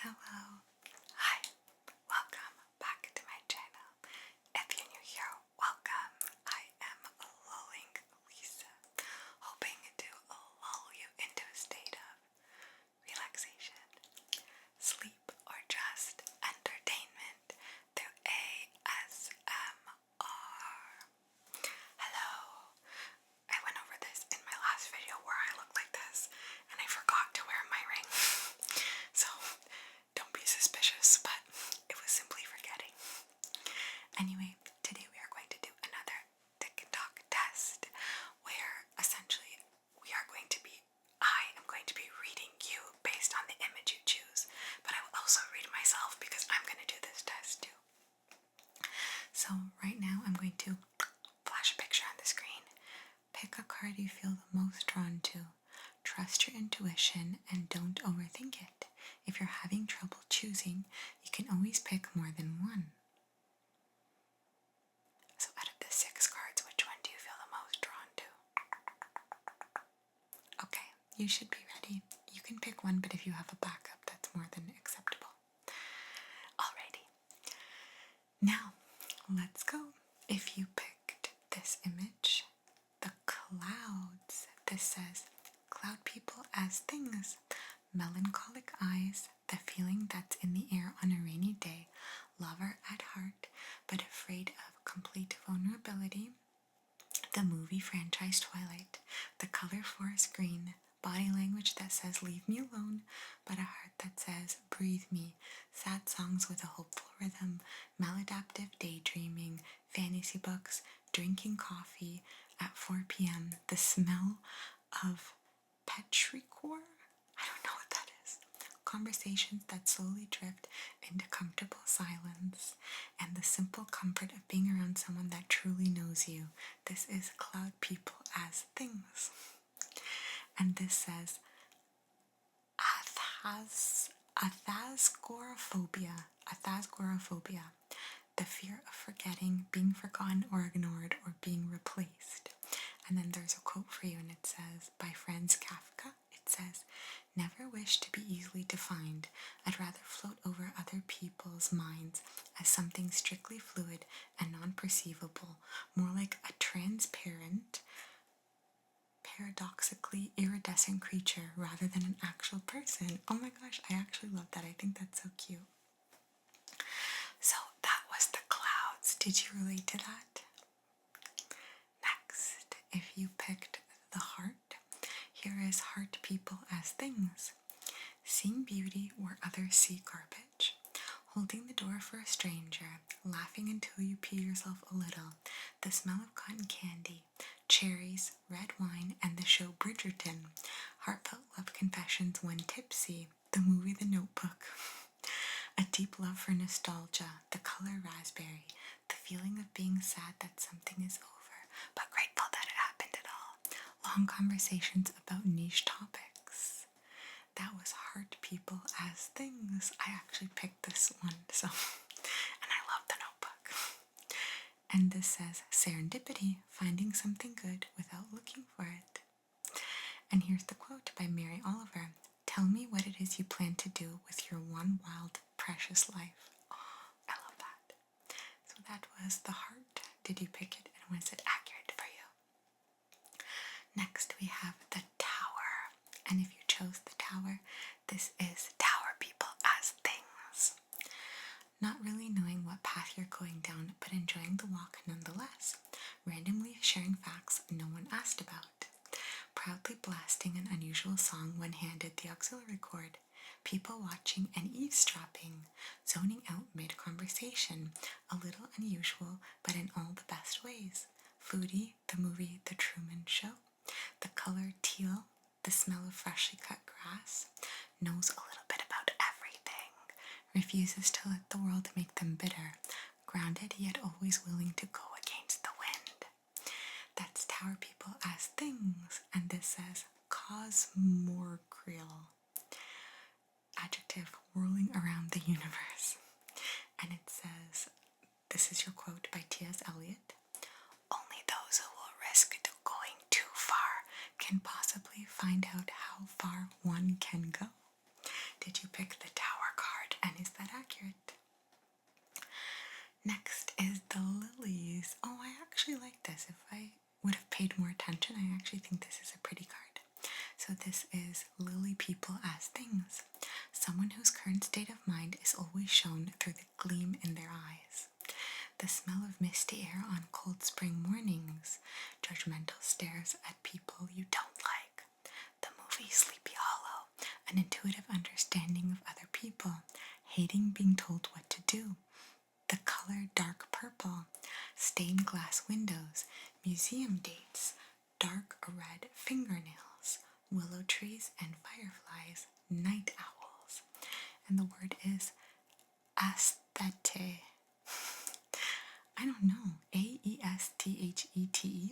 Hello, hi, welcome back to my channel. If you're new here, welcome. I am lulling Lisa, hoping to lull you into a state of relaxation, sleep, or just entertainment through ASMR. Hello. I went over this in my last video where I looked like this, and I forgot to wear my ring. So, don't be suspicious, but it was simply forgetting. Anyway, today we are going to do another TikTok test where essentially I am going to be reading you based on the image you choose, but I will also read myself because I'm going to do this test too. So right now I'm going to flash a picture on the screen. Pick a card you feel the most drawn to. Trust your intuition and don't overthink it. If you're having trouble choosing, you can always pick more than one. So out of the 6 cards, which one do you feel the most drawn to? Okay, you should be ready. You can pick one, but if you have a backup, that's more than acceptable. Alrighty. Now, let's go. If you picked this image, the clouds, this says, cloud people as things, melancholic eyes, the feeling that's in the air on a rainy day, lover at heart, but afraid of complete vulnerability, the movie franchise Twilight, the color forest green, body language that says leave me alone, but a heart that says breathe me, sad songs with a hopeful rhythm, maladaptive daydreaming, fantasy books, drinking coffee at 4 p.m., the smell of petrichor? I don't know what that is. Conversations that slowly drift into comfortable silence, and the simple comfort of being around someone that truly knows you. This is cloud people as things. And this says athasgoraphobia, the fear of forgetting, being forgotten or ignored, or being replaced. And then there's a quote for you, and it says, by Franz Kafka, it says, never wish to be easily defined. I'd rather float over other people's minds as something strictly fluid and non-perceivable, more like a transparent, paradoxically iridescent creature rather than an actual person. Oh my gosh, I actually love that. I think that's so cute. So that was the clouds. Did you relate to that? Next, if you picked the heart, here is heart people as things. Seeing beauty where others see garbage. Holding the door for a stranger. Laughing until you pee yourself a little. The smell of cotton candy. Cherries, red wine, and the show Bridgerton. Heartfelt love confessions when tipsy. The movie The Notebook. A deep love for nostalgia. The color raspberry. The feeling of being sad that something is over, but grateful that it happened at all. Long conversations about niche topics. That was heart people as things. I actually picked this one, and I love The Notebook. And this says serendipity, finding something good without looking for it. And here's the quote by Mary Oliver. Tell me what it is you plan to do with your one wild, precious life. Oh, I love that. So that was the heart. Did you pick it, and was it accurate for you? Next we have the tower. And if you chose the tower, this is tower people as things. Not really knowing what path you're going down, but enjoying the walk nonetheless. Randomly sharing facts no one asked about. Proudly blasting an unusual song when handed the auxiliary cord. People watching and eavesdropping. Zoning out mid-conversation. A little unusual, but in all the best ways. Foodie, the movie The Truman Show. The color teal. The smell of freshly cut grass. Knows a little bit about everything. Refuses to let the world make them bitter. Grounded yet always willing to go against the wind. That's tower people as things. And this says cosmorreal. Adjective, whirling around the universe. And it says, this is your quote by T.S. Eliot. Only those who will risk going too far can possibly find out how far one can go. Did you pick the tower card? actually think this is a pretty card. So this is lily people as things. Someone whose current state of mind is always shown through the gleam in their eyes. The smell of misty air on cold spring mornings, judgmental stares at people you don't like. The movie Sleepy Hollow, an intuitive understanding of other people, hating being told what to do. The color dark purple, stained glass windows, museum dates, dark red fingernails, willow trees and fireflies, night owls. And the word is aesthete. I don't know. Aesthete.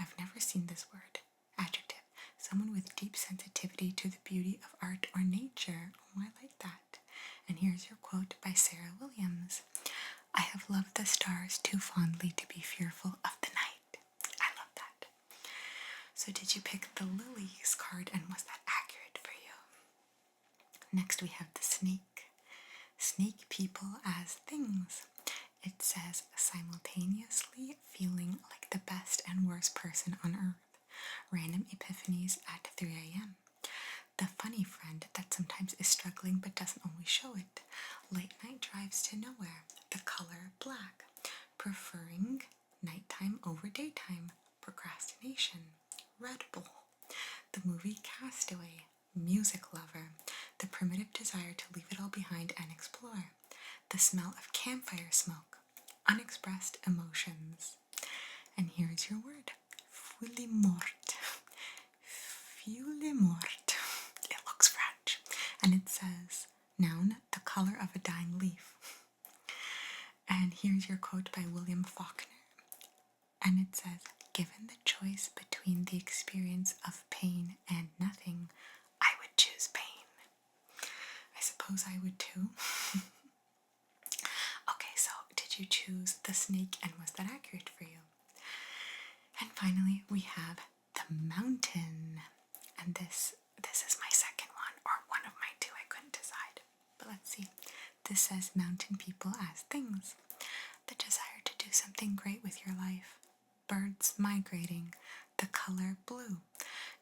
I've never seen this word. Adjective. Someone with deep sensitivity to the beauty of art or nature. Oh, I like that. And here's your quote by Sarah Williams. I have loved the stars too fondly to be fearful of the night. I love that. So did you pick the lilies card, and was that accurate for you? Next we have the snake. Snake people as things. It says simultaneously feeling like the best and worst person on earth. Random epiphanies at 3 a.m. The funny friend that sometimes is struggling but doesn't always show it. Late night drives to nowhere. The color black. Preferring nighttime over daytime. Procrastination. Red Bull. The movie Castaway. Music lover. The primitive desire to leave it all behind and explore. The smell of campfire smoke. Unexpressed emotions. And here's your word. Feuille morte. Feuille morte. It looks French. And it says, noun, the color of a dying leaf. And here's your quote by William Faulkner. And it says, given the choice between the experience of pain and nothing, I would choose pain. I suppose I would too. Okay, so did you choose the snake, and was that accurate for you? And finally, we have the mountain. And this is my second one, or one of my two, I couldn't decide. But let's see. This says mountain people as things. The desire to do something great with your life. Birds migrating. The color blue.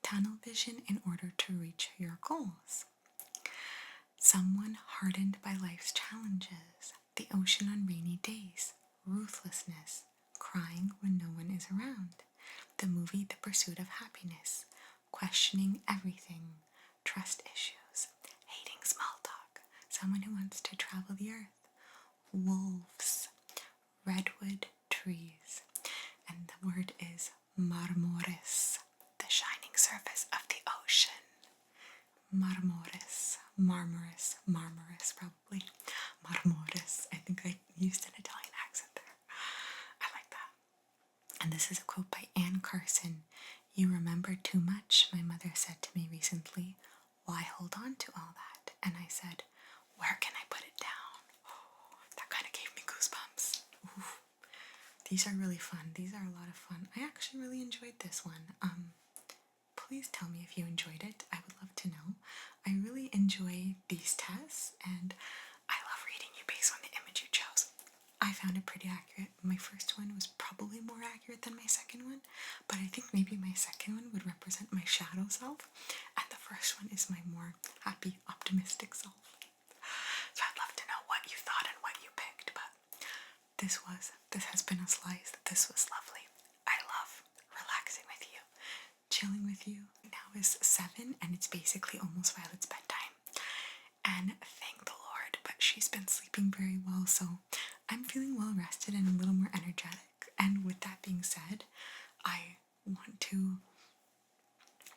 Tunnel vision in order to reach your goals. Someone hardened by life's challenges. The ocean on rainy days. Ruthlessness. Crying when no one is around. The movie The Pursuit of Happiness. Questioning everything. Trust issues. Hating small talk. Someone who wants to travel the earth. Wolves. Redwood trees. And the word is marmores. The shining surface of the ocean. Marmores. Marmorous, probably. Marmores. I think I used an Italian accent there. I like that. And this is a quote by Anne Carson. You remember too much, my mother said to me recently. Why hold on to all that? And I said, where can I put it down? Oh, that kind of gave me goosebumps. Ooh. These are really fun. These are a lot of fun. I actually really enjoyed this one. Please tell me if you enjoyed it. I would love to know. I really enjoy these tests, and I love reading you based on the image you chose. I found it pretty accurate. My first one was probably more accurate than my second one, but I think maybe my second one would represent my shadow self, and the first one is my more happy, optimistic self. So I'd love to know what you thought and what you picked, but this has been a slice. This was lovely. I love relaxing with you, chilling with you. Now is 7, and it's basically almost Violet's bedtime. And thank the Lord, but she's been sleeping very well, so I'm feeling well rested and a little more energetic. And with that being said, I want to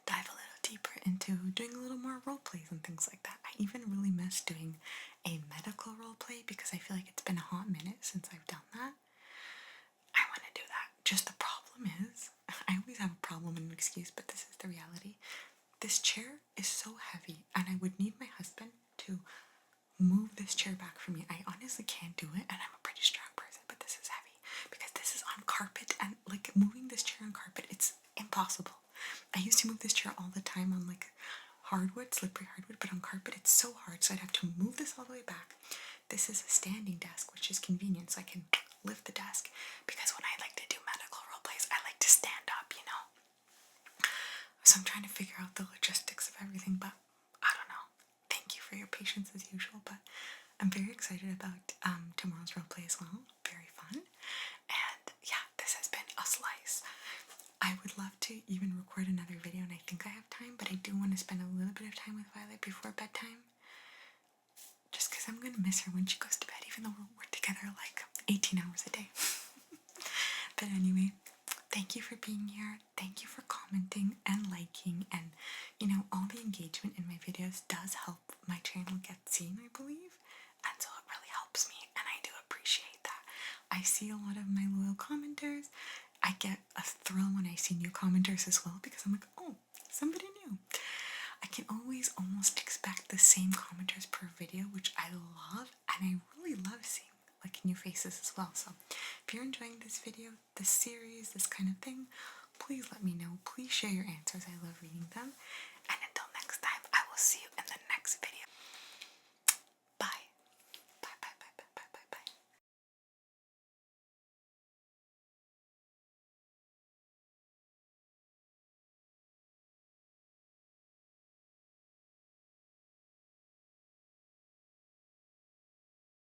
dive a little deeper into doing a little more role plays and things like that. I even really miss doing a medical role play because I feel like it's been a hot minute since I've done that. I want to do that. Just the problem is, I always have a problem and an excuse, but this is the reality. This chair is so heavy, and I would need my husband to move this chair back for me. I honestly can't do it, and I'm a pretty strong person, but this is heavy because this is on carpet, and like moving this chair on carpet, it's impossible. I used to move this chair all the time on like hardwood, slippery hardwood, but on carpet it's so hard, so I'd have to move this all the way back. This is a standing desk, which is convenient, so I can lift the desk, because when I like to do medical role plays, I like to stand up, you know? So I'm trying to figure out the logistics of everything, but I don't know. Thank you for your patience as usual, but I'm very excited about tomorrow's roleplay as well. Very fun. And yeah, this has been a slice. I would love to even record another video, and I think I have time, but I do want to spend a little bit of time with Violet before bedtime. Just because I'm going to miss her when she goes to bed, even though we're together like 18 hours a day. But anyway, thank you for being here. Thank you for commenting and liking, and all the engagement in my videos does help my channel get seen, I believe. And so it really helps me, and I do appreciate that. I see a lot of my loyal commenters. I get a thrill when I see new commenters as well, because I'm like, oh, somebody new. I can always almost expect the same commenters per video, which I love, and I really love seeing like new faces as well. So if you're enjoying this video, this series, this kind of thing, please let me know. Please share your answers. I love reading them.